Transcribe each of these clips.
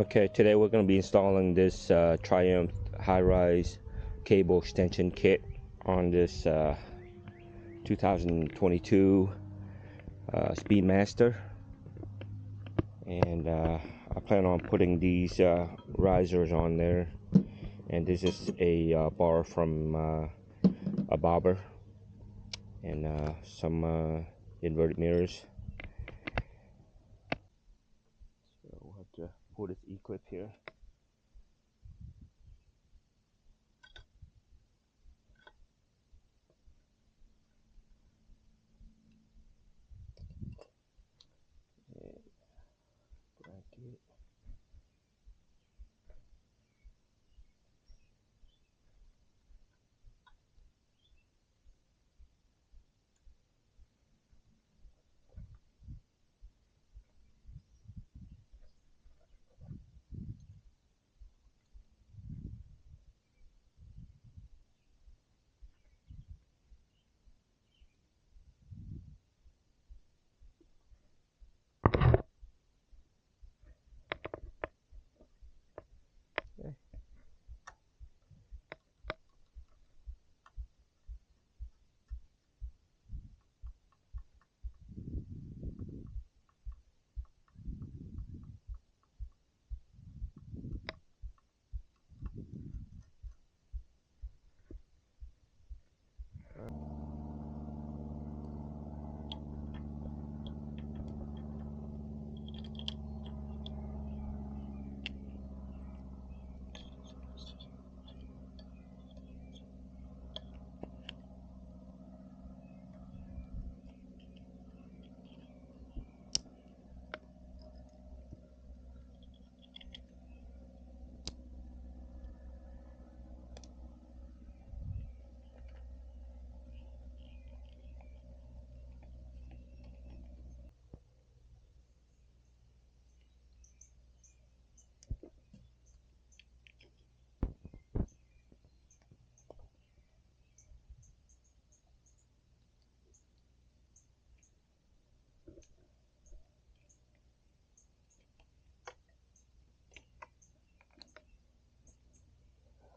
Okay, today we're going to be installing this Triumph high-rise cable extension kit on this 2022 Speedmaster, and I plan on putting these risers on there. And this is a bar from a bobber and some inverted mirrors. So we'll have to pull this E-clip here. Bracket. Okay.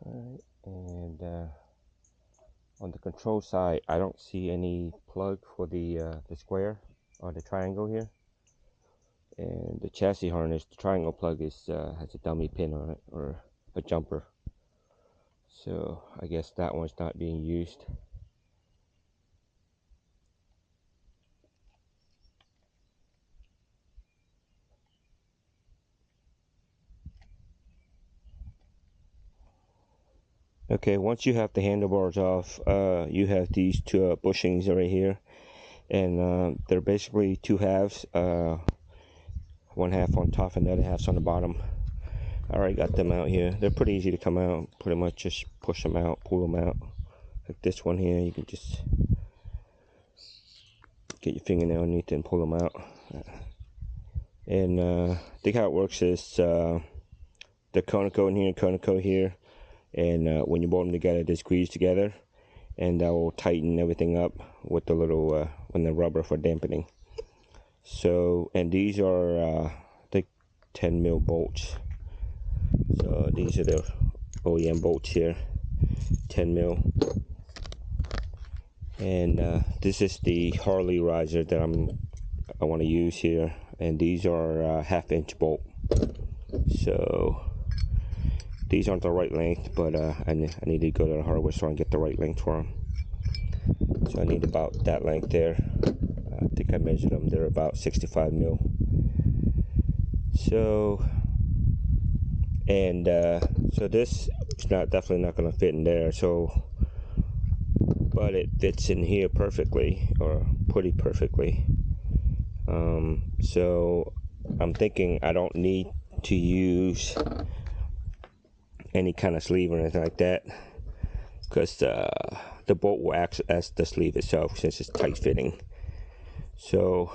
Alright, and on the control side, I don't see any plug for the square or the triangle here. And the chassis harness, the triangle plug is has a dummy pin on it, or a jumper. So I guess that one's not being used. Okay, once you have the handlebars off, you have these two bushings right here, and they're basically two halves, one half on top and the other half's on the bottom. I already got them out here. They're pretty easy to come out. Pretty much just push them out, pull them out. Like this one here, you can just get your fingernail underneath it and pull them out. And I think how it works is the conical in here, conical here, and when you bolt them together, they squeeze together, and that will tighten everything up with the little when the rubber for dampening. So, and these are I think 10 mil bolts. So these are the OEM bolts here, 10 mil. And this is the Harley riser that I want to use here, and these are half-inch bolt. So these aren't the right length, but I need to go to the hardware store and get the right length for them. So I need about that length there. I think I measured them. They're about 65 mil. So, and so this is definitely not going to fit in there. So, but it fits in here perfectly, or pretty perfectly. So I'm thinking I don't need to use any kind of sleeve or anything like that, because the bolt will act as the sleeve itself since it's tight fitting. So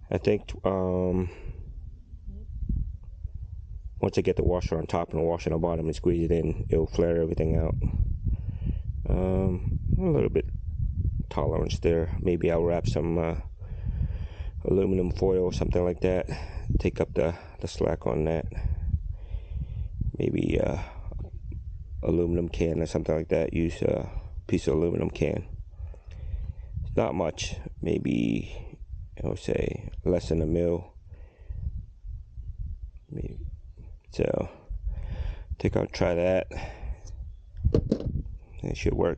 I think once I get the washer on top and the washer on the bottom and squeeze it in, it'll flare everything out. A little bit tolerance there. Maybe I'll wrap some aluminum foil or something like that. Take up the slack on that. Maybe aluminum can or something like that. Use a piece of aluminum can. It's not much, maybe I would say less than a mil. Maybe. So I think I'll try that. It should work.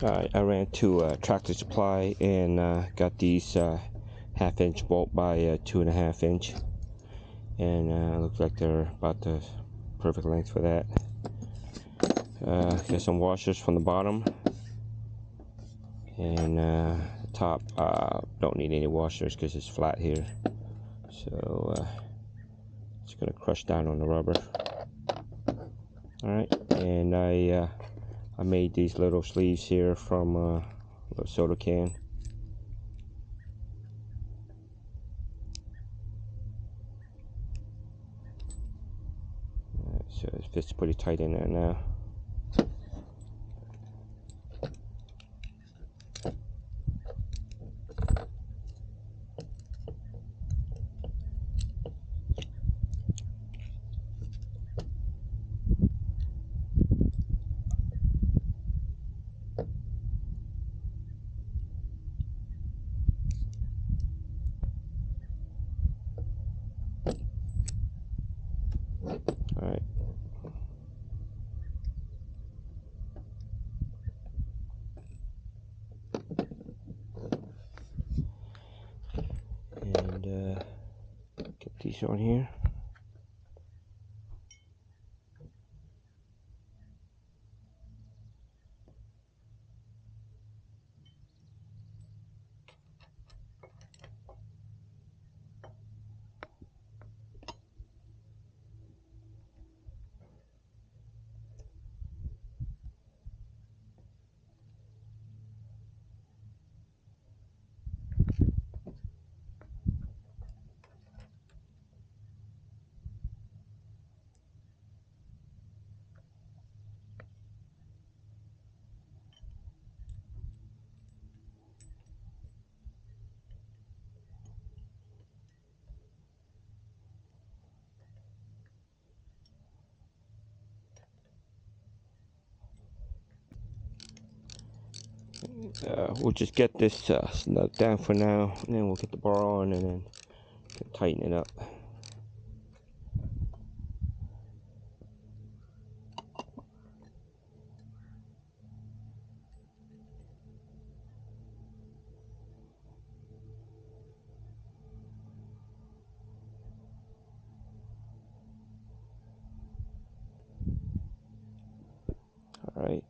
Alright, I ran to Tractor Supply and got these 1/2 inch bolt by 2.5 inch, and looks like they're about the perfect length for that. Got some washers from the bottom, and the top don't need any washers because it's flat here, so it's gonna crush down on the rubber. Alright, and I made these little sleeves here from a little soda can. So it fits pretty tight in there now. Alright. And get these on here. We'll just get this snug down for now, and then we'll get the bar on and then tighten it up. Alright.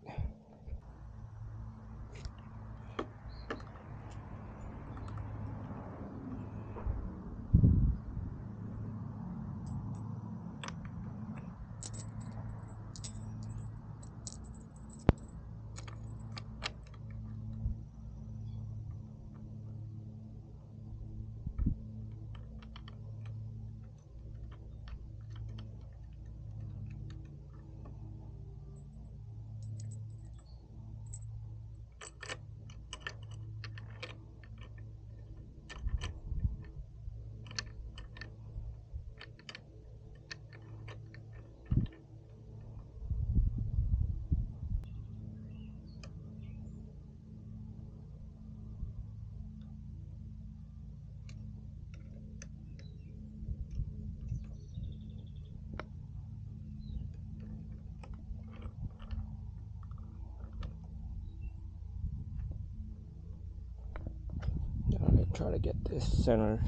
Alright, try to get this centered.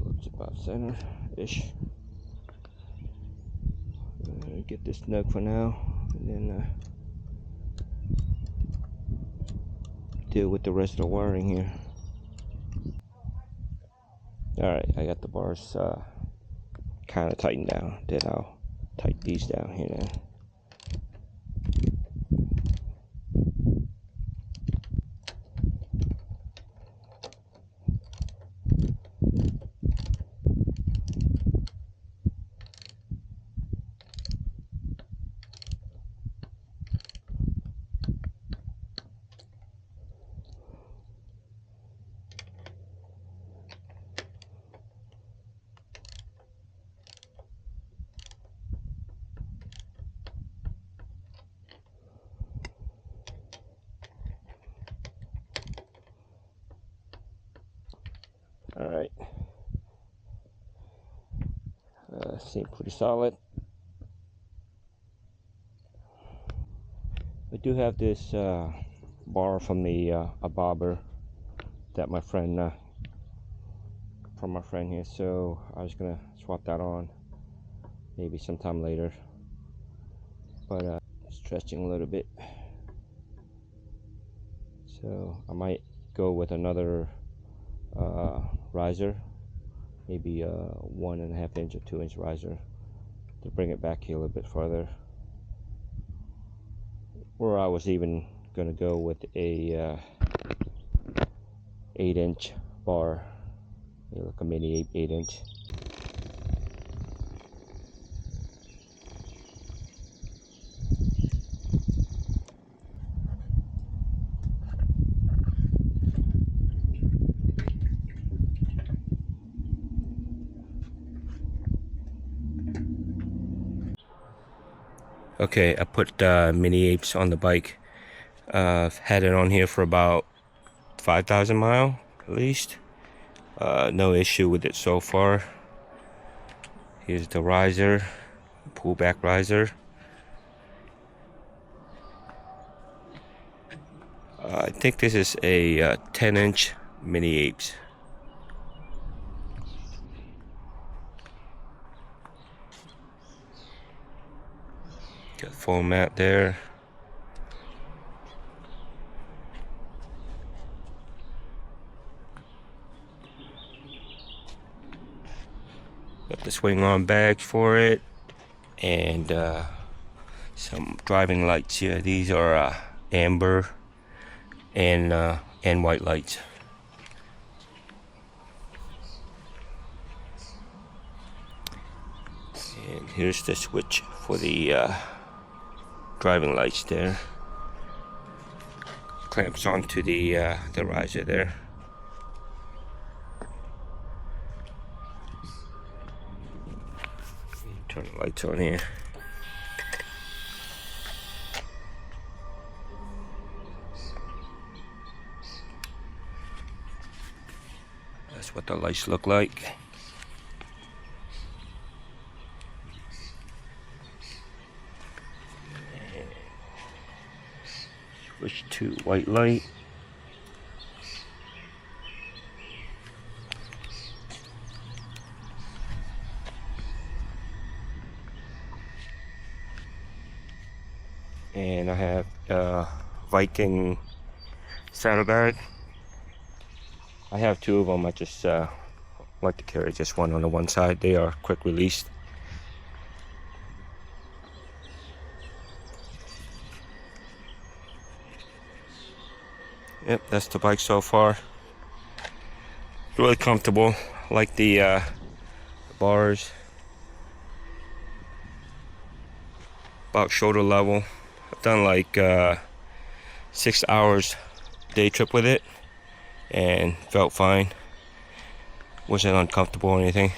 Looks about center-ish. Get this snug for now, and then deal with the rest of the wiring here. Alright, I got the bars kind of tightened down. Then I'll tighten these down here now. Alright, seem pretty solid. I do have this bar from the a bobber that my friend from my friend here, so I was gonna swap that on maybe sometime later, but stretching a little bit, so I might go with another riser, maybe a 1.5 inch or 2 inch riser to bring it back here a little bit farther. Or I was even gonna go with a 8-inch bar, like a mini 8-inch. Okay, I put mini apes on the bike. I've had it on here for about 5,000 miles at least. No issue with it so far. Here's the riser, pullback riser. I think this is a 10-inch mini apes. Got full mat there. Got the swing arm bag for it, and some driving lights here. These are amber and white lights. And here's the switch for the driving lights there. Clamps onto the riser there. Turn the lights on here. That's what the lights look like. Switch to white light. And I have Viking saddlebag. I have two of them. I just like to carry just one on the one side. They are quick released. Yep, that's the bike so far. Really comfortable. I like the bars. About shoulder level. I've done like 6 hours day trip with it and felt fine. Wasn't uncomfortable or anything.